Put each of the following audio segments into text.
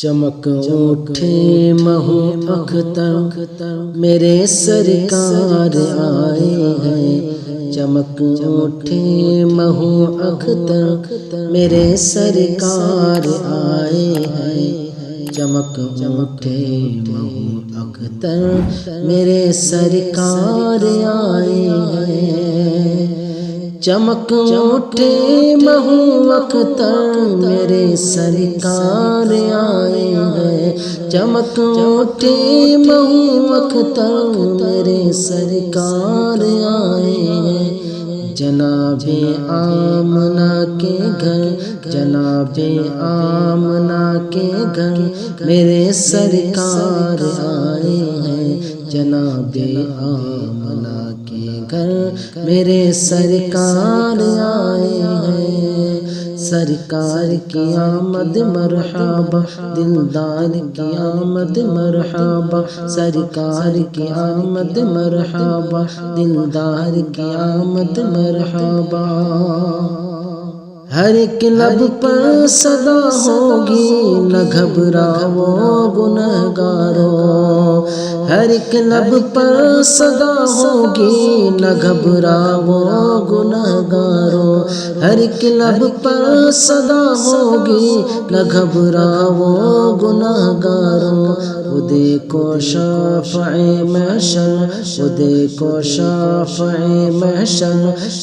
چمک اٹھے مہو اختر میرے سرکار آئے ہیں، چمک اٹھے مہو اختر میرے سرکار آئے ہیں، چمک اٹھے مہو اختر میرے سرکار آئے ہیں، چمک اٹھے مہو اختر میرے سرکار آئے ہیں، چمک اٹھے مہو اختر میرے سرکار آئے ہیں، جناب آمنہ کے گھر، جناب آمنہ کے گھر میرے سرکار آئے ہیں، جناب آمنہ کے گھر میرے سرکار آئے ہیں، سرکار کی آمد مرحبا، دلدار کی آمد مرحبا، سرکار کی آمد مرحبا، دلدار کی آمد مرحبا، ہر ایک لب پر صدا ہوگی نہ گھبراؤ گنہگارو، ہر ایک لب پر صدا ہوگی نہ گھبراؤ گنہگارو، ہر ایک لب پر صدا ہوگی نہ گھبراؤ گنہگارو، وہ دیکھو شافع محشر، وہ دیکھو شافع محشر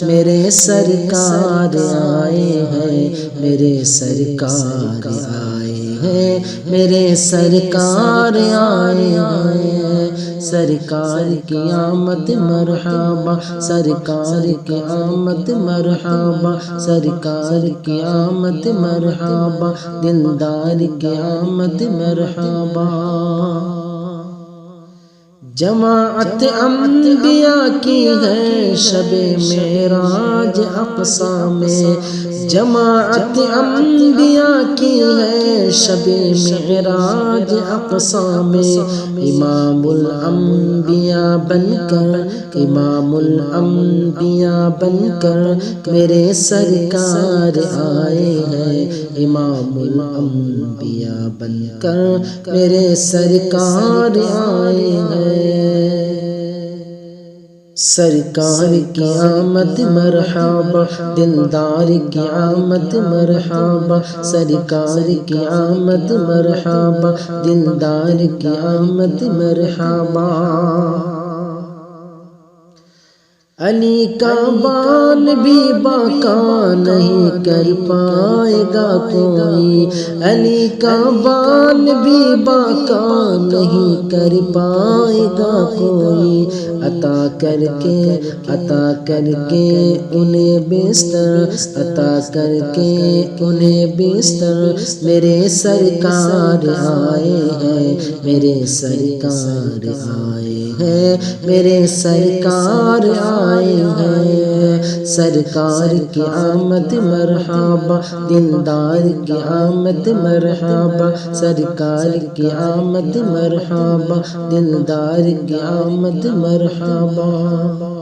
میرے سرکار آئے ہیں، میرے سرکار آئے ہیں، میرے سرکار آئے ہیں، سرکار کی آمد مرحبا، سرکار کی آمد مرحبا، سرکار کی آمد مرحبا، دلدار کی آمد مرحبا، جماعت انبیاء کی ہے شب معراج اقصیٰ میں، جماعت انبیاء کی ہے شب معراج اقصیٰ میں، امام الانبیاء بن کر، امام الانبیاء بن کر میرے سرکار آئے ہیں، امام الانبیاء بن کر میرے سرکار آئے ہیں، سرکار کی آمد مرحبا، دلدار کی آمد مرحبا، سرکار کی آمد مرحبا، دلدار کی آمد مرحبا، علی کا بال بھی باقا نہیں کر پائے گا کوئی، علی کا بال بھی باقا نہیں کر پائے گا کوئی، عطا کر کے انہیں بستر، عطا کر کے انہیں بستر میرے سرکار آئے ہیں، میرے سرکار آئے ہیں، میرے سرکار آئے ہیں، سرکار کی آمد مرحبا، دلدار کی آمد مرحبا، سرکار کی آمد مرحبا، دلدار کی آمد مرحبا۔